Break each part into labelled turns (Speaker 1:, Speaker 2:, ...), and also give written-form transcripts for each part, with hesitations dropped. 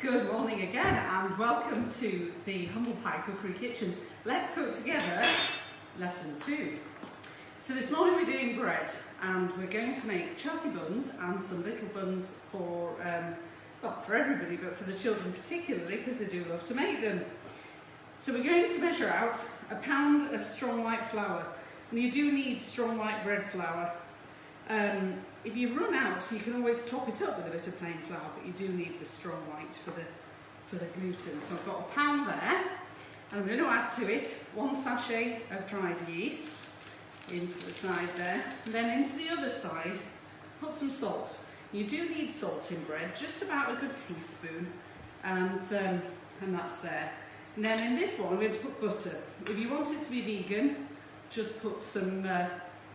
Speaker 1: Good morning again and welcome to the Humble Pie Cookery Kitchen. Let's cook together lesson 2. So this morning we're doing bread and we're going to make Chelsea buns and some little buns for, well, for everybody, but for the children particularly because they do love to make them. So we're going to measure out a pound of strong white flour, and you do need strong white bread flour. If you run out, you can always top it up with a bit of plain flour, but you do need the strong white for the gluten. So I've got a pound there, and I'm going to add to it 1 sachet of dried yeast into the side there, and then into the other side, put some salt. You do need salt in bread, just about a good teaspoon, and that's there. And then in this one, I'm going to put butter. If you want it to be vegan, just put some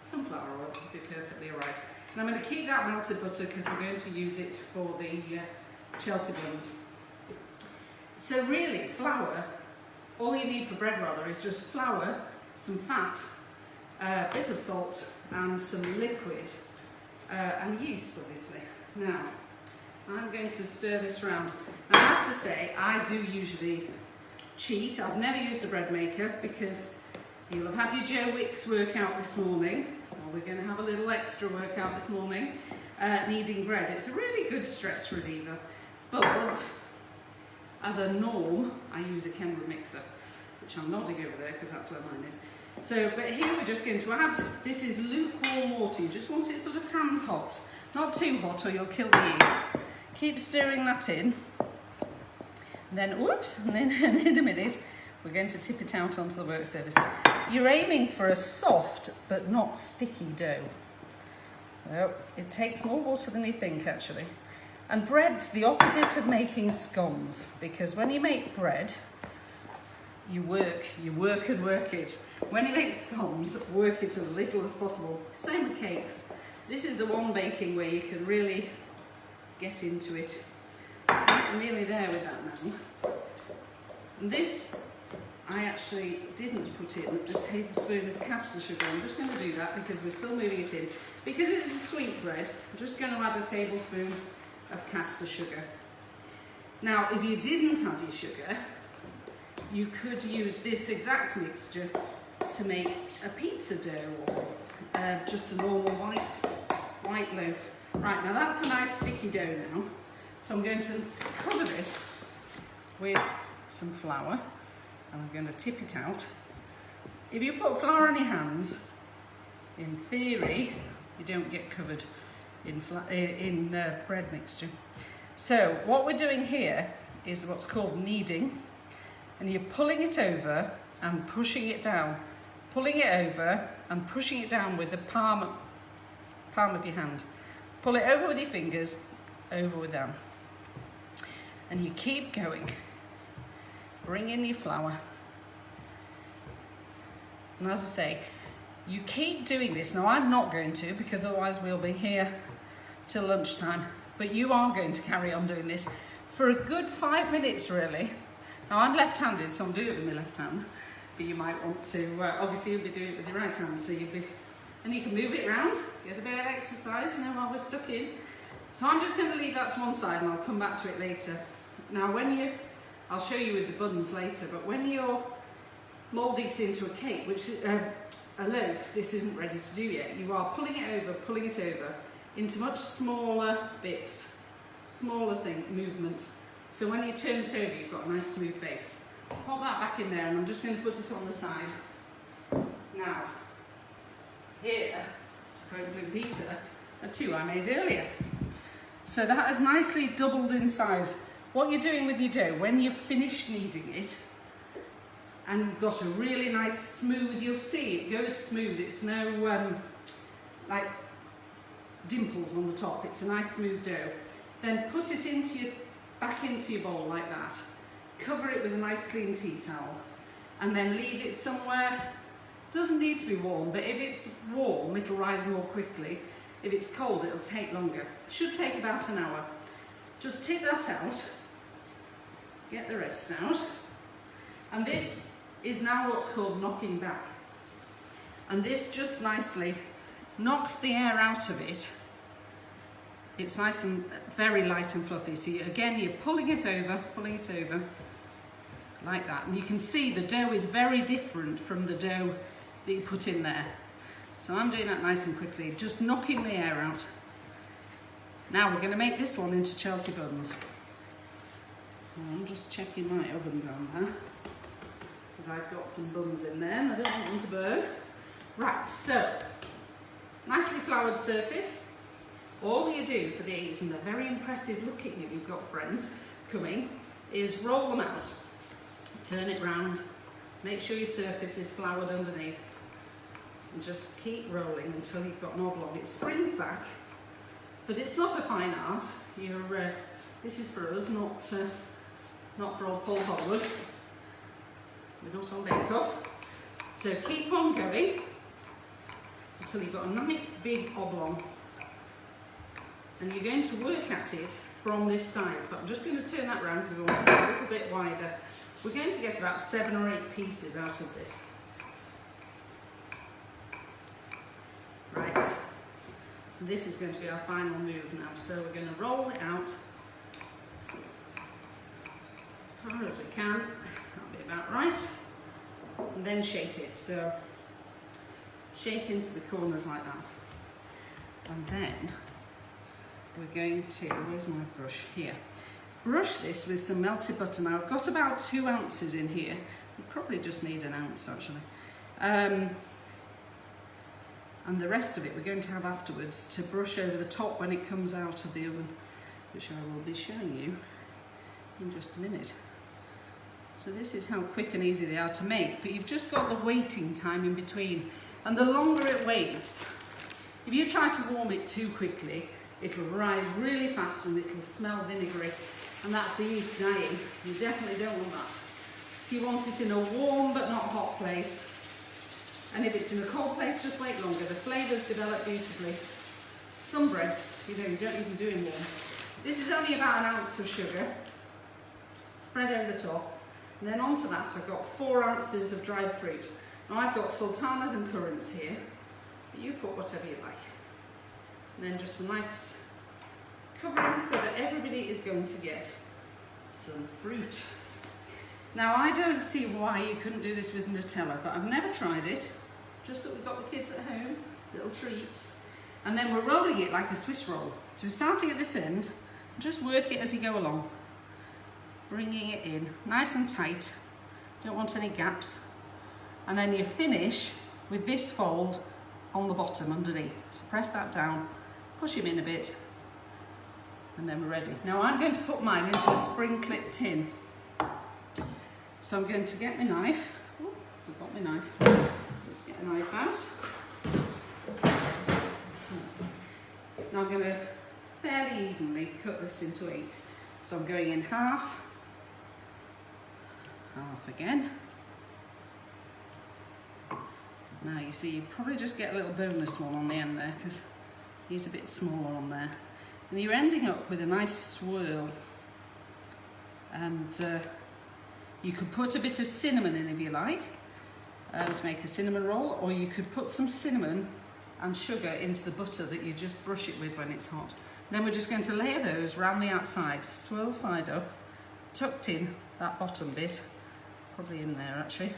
Speaker 1: sunflower oil, it'll be perfectly alright. And I'm going to keep that melted butter because we're going to use it for the Chelsea buns. So really, flour, all you need for bread rather, is just flour, some fat, a bit of salt and some liquid, and yeast obviously. Now, I'm going to stir this around. Now, I have to say, I do usually cheat. I've never used a bread maker because you'll have had your Joe Wicks workout this morning, or we're going to have a little extra workout this morning, kneading bread. It's a really good stress reliever, but as a norm, I use a Kenwood mixer, which I'm nodding over there because that's where mine is. So, but here we're just going to add, this is lukewarm water. You just want it sort of hand hot, not too hot or you'll kill the yeast. Keep stirring that in, and then, whoops, and then in a minute, we're going to tip it out onto the work surface. You're aiming for a soft but not sticky dough. So it takes more water than you think actually. And bread's the opposite of making scones, because when you make bread, you work and work it. When you make scones, work it as little as possible. Same with cakes. This is the one baking where you can really get into it. I'm nearly there with that now. And this, I actually didn't put in a tablespoon of caster sugar. I'm just going to do that because we're still moving it in. Because it's a sweet bread, I'm just going to add a tablespoon of caster sugar. Now, if you didn't add your sugar, you could use this exact mixture to make a pizza dough or just a normal white loaf. Right, now that's a nice sticky dough now. So I'm going to cover this with some flour. And I'm going to tip it out. If you put flour on your hands, in theory, you don't get covered in bread mixture. So what we're doing here is what's called kneading, and you're pulling it over and pushing it down. Pulling it over and pushing it down with the palm of your hand. Pull it over with your fingers, over with them. And you keep going. Bring in your flour. And as I say, you keep doing this. Now I'm not going to, because otherwise we'll be here till lunchtime, but you are going to carry on doing this for a good 5 minutes really. Now I'm left-handed, so I'm doing it with my left hand, but you might want to, obviously you'll be doing it with your right hand, so and you can move it around, get a bit of exercise, you know, while we're stuck in. So I'm just going to leave that to one side and I'll come back to it later. Now I'll show you with the buns later, but when you're moulding it into a cake, which a loaf, this isn't ready to do yet, you are pulling it over into much smaller bits, smaller movements. So when you turn it over, you've got a nice smooth base. Pop that back in there, and I'm just going to put it on the side. Now, here, to quote Blue Peter, are 2 I made earlier. So that has nicely doubled in size. What you're doing with your dough, when you've finished kneading it, and you've got a really nice smooth, you'll see it goes smooth, it's no like dimples on the top, it's a nice smooth dough. Then put it back into your bowl like that, cover it with a nice clean tea towel, and then leave it somewhere. Doesn't need to be warm, but if it's warm, it'll rise more quickly. If it's cold, it'll take longer. It should take about an hour. Just take that out. Get the rest out. And this is now what's called knocking back. And this just nicely knocks the air out of it it's nice and very light and fluffy. So again, you're pulling it over like that. And you can see the dough is very different from the dough that you put in there. So I'm doing that nice and quickly, just knocking the air out. Now we're going to make this one into Chelsea buns. I'm just checking my oven down there, because I've got some buns in there and I don't want them to burn. Right, so, nicely floured surface. All you do for these, and they're very impressive looking if you've got friends coming, is roll them out. Turn it round, make sure your surface is floured underneath, and just keep rolling until you've got an oblong. It springs back, but it's not a fine art. This is for us, not for old Paul Hollywood. We're not on Bake Off. So keep on going until you've got a nice big oblong. And you're going to work at it from this side, but I'm just going to turn that round because we want it a little bit wider. We're going to get about 7 or 8 pieces out of this. Right, this is going to be our final move now. So we're going to roll it out as far as we can. That'll be about right. And then shape it. So shape into the corners like that. And then we're going to, where's my brush? Here. Brush this with some melted butter. Now I've got about 2 ounces in here. We probably just need an ounce actually. And the rest of it we're going to have afterwards to brush over the top when it comes out of the oven, which I will be showing you in just a minute. So this is how quick and easy they are to make, but you've just got the waiting time in between. And the longer it waits, if you try to warm it too quickly, it'll rise really fast and it'll smell vinegary. And that's the yeast dying. You definitely don't want that. So you want it in a warm but not hot place. And if it's in a cold place, just wait longer. The flavours develop beautifully. Some breads, you don't even do in warm. This is only about an ounce of sugar. Spread over the top. And then onto that I've got 4 ounces of dried fruit. Now I've got sultanas and currants here, but you put whatever you like. And then just a nice covering so that everybody is going to get some fruit. Now I don't see why you couldn't do this with Nutella, but I've never tried it. Just that we've got the kids at home, little treats. And then we're rolling it like a Swiss roll. So we're starting at this end, just work it as you go along. Bringing it in, nice and tight. Don't want any gaps. And then you finish with this fold on the bottom underneath. So press that down, push him in a bit, and then we're ready. Now I'm going to put mine into a spring clip tin. So I'm going to get my knife. Oh, forgot my knife. Let's just get a knife out. Now I'm going to fairly evenly cut this into 8. So I'm going in half, half again. Now you see, you probably just get a little bonus one on the end there because he's a bit smaller on there. And you're ending up with a nice swirl. And you could put a bit of cinnamon in if you like, to make a cinnamon roll, or you could put some cinnamon and sugar into the butter that you just brush it with when it's hot. And then we're just going to layer those around the outside, swirl side up, tucked in that bottom bit, probably in there actually,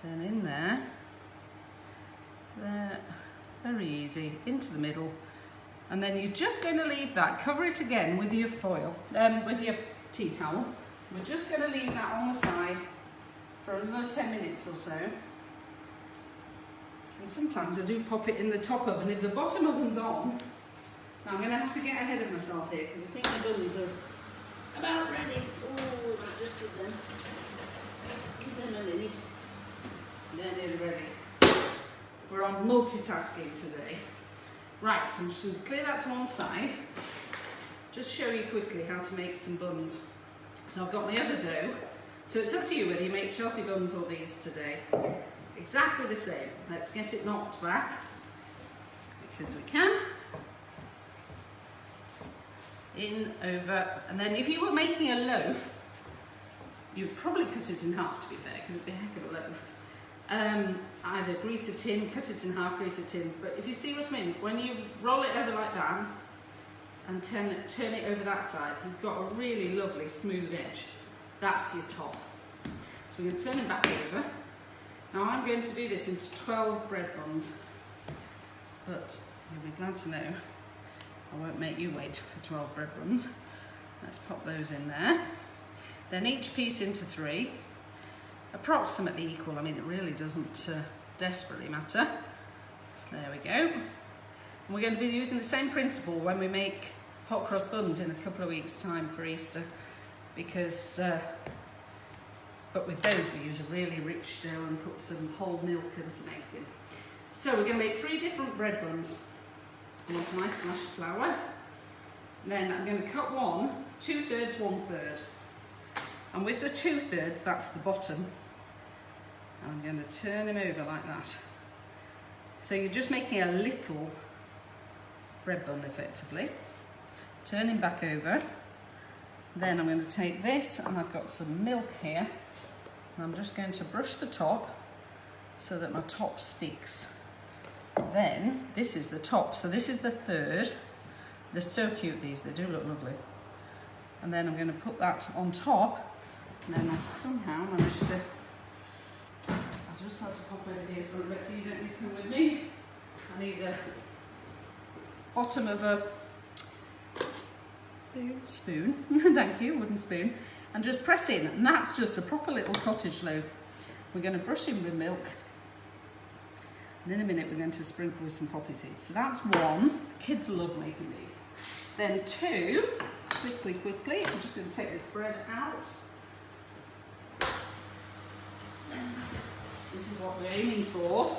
Speaker 1: then in there, there, very easy, into the middle, and then you're just going to leave that, cover it again with your foil, with your tea towel. We're just going to leave that on the side for another 10 minutes or so. And sometimes I do pop it in the top oven. If the bottom oven's on, now I'm going to have to get ahead of myself here because I think the buns are about ready. Oh, I've just did them. Give them a minute. They're nearly ready. We're on multitasking today. Right, so I'm just going to clear that to one side. Just show you quickly how to make some buns. So I've got my other dough. So it's up to you whether you make Chelsea buns or these today. Exactly the same. Let's get it knocked back because we can. In, over, and then if you were making a loaf, you'd probably cut it in half, to be fair, because it'd be a heck of a loaf. Either grease a tin, cut it in half, grease a tin. But if you see what I mean, when you roll it over like that, and turn it over that side. You've got a really lovely smooth edge. That's your top. So we're going to turn it back over. Now I'm going to do this into 12 bread buns, but you'll be glad to know I won't make you wait for 12 bread buns. Let's pop those in there. Then each piece into 3, approximately equal. I mean, it really doesn't desperately matter. There we go. And we're going to be using the same principle when we make hot cross buns in a couple of weeks' time for Easter, because but with those we use a really rich dough and put some whole milk and some eggs in. So we're going to make 3 different bread buns. I want some nice smashed flour. Then I'm going to cut one 2/3, 1/3. And with the 2/3, that's the bottom. And I'm going to turn him over like that. So you're just making a little bread bun effectively. Turn him back over. Then I'm going to take this, and I've got some milk here. And I'm just going to brush the top so that my top sticks. Then this is the top, so this is the 3rd. They're so cute, these, they do look lovely. And then I'm going to put that on top, and then I've somehow managed to, I just had to pop over here so Betsy, you don't need to come with me. I need a bottom of a spoon, thank you, wooden spoon, and just press in, and that's just a proper little cottage loaf. We're going to brush him with milk, and in a minute we're going to sprinkle with some poppy seeds. So that's 1. The kids love making these. Then 2, quickly, I'm just going to take this bread out. This is what we're aiming for.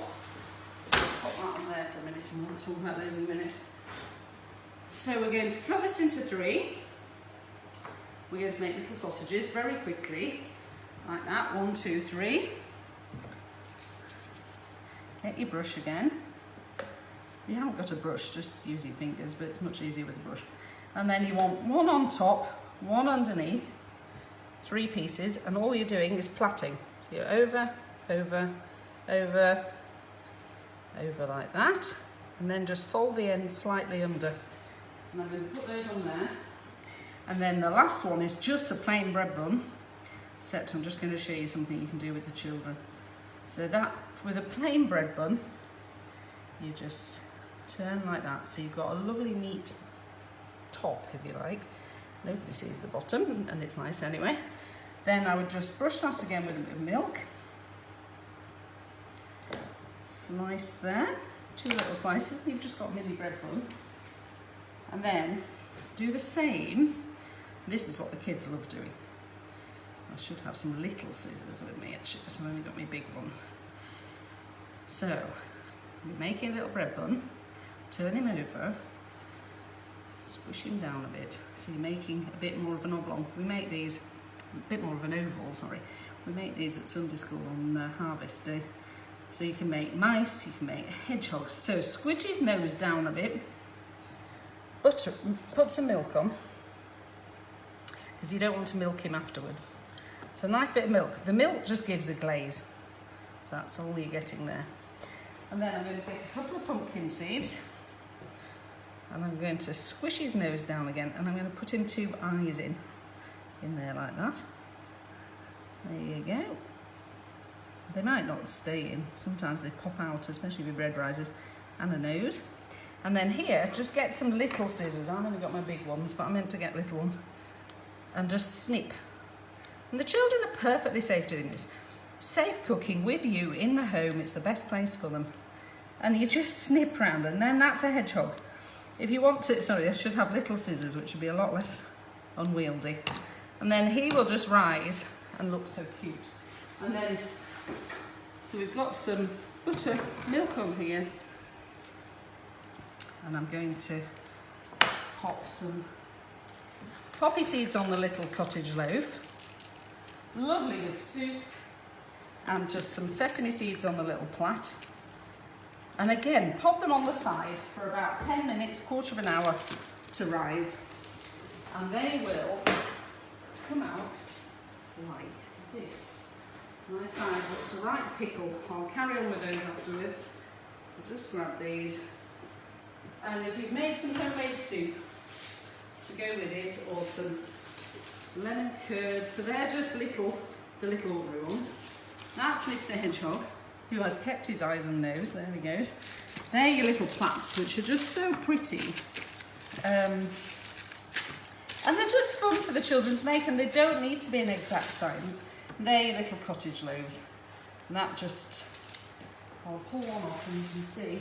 Speaker 1: Pop that on there for a minute, and we'll talk about those in a minute. So we're going to cut this into 3. We're going to make little sausages very quickly, like that. 1, 2, 3. Get your brush again. If you haven't got a brush, just use your fingers, but it's much easier with a brush. And then you want 1 on top, 1 underneath, 3 pieces, and all you're doing is plaiting. So you're over, over, over, over like that, and then just fold the end slightly under. And I'm going to put those on there. And then the last one is just a plain bread bun, except I'm just going to show you something you can do with the children. So that, with a plain bread bun, you just turn like that. So you've got a lovely neat top, if you like. Nobody sees the bottom, and it's nice anyway. Then I would just brush that again with a bit of milk. Slice there, 2 little slices, and you've just got a mini bread bun. And then do the same. This is what the kids love doing. I should have some little scissors with me actually, but I've only got my big ones. So you're making a little bread bun, turn him over, squish him down a bit. So you're making a bit more of an oblong. We make these, a bit more of an oval, sorry. We make these at Sunday school on Harvest Day. So you can make mice, you can make hedgehogs. So squidge his nose down a bit, butter, put some milk on, because you don't want to milk him afterwards. So a nice bit of milk. The milk just gives a glaze. That's all you're getting there. And then I'm going to get a couple of pumpkin seeds, and I'm going to squish his nose down again, and I'm going to put him 2 eyes in there like that. There you go. They might not stay in. Sometimes they pop out, especially with red risers, and a nose. And then here, just get some little scissors. I've only got my big ones, but I meant to get little ones. And just snip. And the children are perfectly safe doing this. Safe cooking with you in the home, it's the best place for them. And you just snip round, and then that's a hedgehog. If you want to, sorry, I should have little scissors, which would be a lot less unwieldy. And then he will just rise and look so cute. And then, so we've got some butter, milk on here. And I'm going to pop some poppy seeds on the little cottage loaf. Lovely with soup. And just some sesame seeds on the little plait. And again, pop them on the side for about 10 minutes, quarter of an hour to rise. And they will come out like this. My side looks a right pickle. I'll carry on with those afterwards. I'll just grab these. And if you've made some homemade soup, to go with it, or some lemon curd. So they're just the little ordinary ones. That's Mr. Hedgehog, who has kept his eyes and nose. There he goes. They're your little plats, which are just so pretty. And they're just fun for the children to make, and they don't need to be an exact science. They're your little cottage loaves. And that just, I'll pull one off and you can see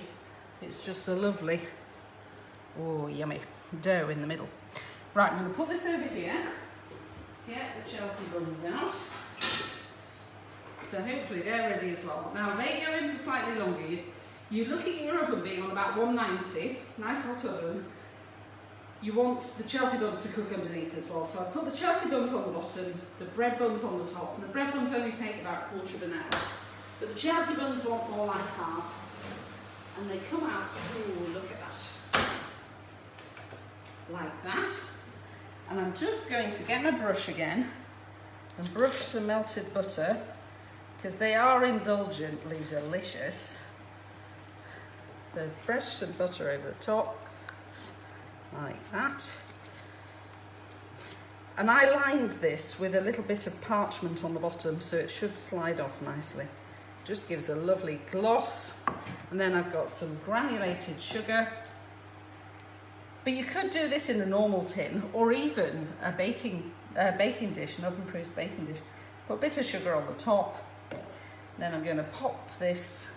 Speaker 1: it's just a lovely, oh yummy, dough in the middle. Right, I'm going to put this over here, get the Chelsea buns out. So hopefully they're ready as well. Now they go in for slightly longer. You look at your oven being on about 190, nice hot oven. You want the Chelsea buns to cook underneath as well. So I put the Chelsea buns on the bottom, the bread buns on the top. And the bread buns only take about a quarter of an hour. But the Chelsea buns want more like half. And they come out, ooh, look at that. Like that. And I'm just going to get my brush again and brush some melted butter, because they are indulgently delicious. So brush some butter over the top, like that. And I lined this with a little bit of parchment on the bottom, so it should slide off nicely. Just gives a lovely gloss. And then I've got some granulated sugar. But you could do this in a normal tin, or even a baking dish, an oven-proof baking dish. Put a bit of sugar on the top. Then I'm going to pop this.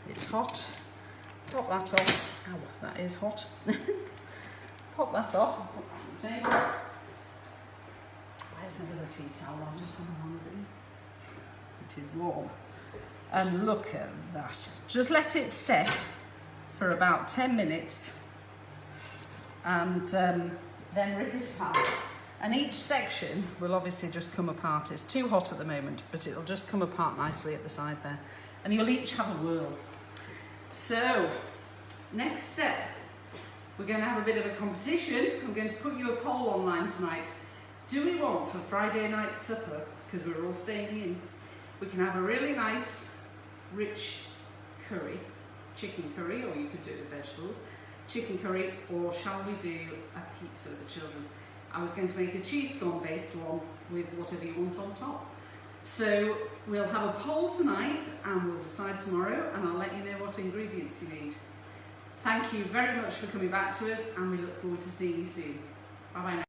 Speaker 1: It's hot. Pop that off. Ow, that is hot. Pop that off. I'll put that on the table. Where's my other tea towel? I just want one of these. It is warm. And look at that. Just let it set for about 10 minutes. And then rip it apart. And each section will obviously just come apart. It's too hot at the moment, but it'll just come apart nicely at the side there. And you'll each have a whirl. So, next step, we're going to have a bit of a competition. I'm going to put you a poll online tonight. Do we want for Friday night supper, because we're all staying in, we can have a really nice, rich curry, chicken curry, or you could do it with vegetables, chicken curry, or shall we do a pizza for the children? I was going to make a cheese scone based one with whatever you want on top. So we'll have a poll tonight and we'll decide tomorrow, and I'll let you know what ingredients you need. Thank you very much for coming back to us, and we look forward to seeing you soon. Bye bye now.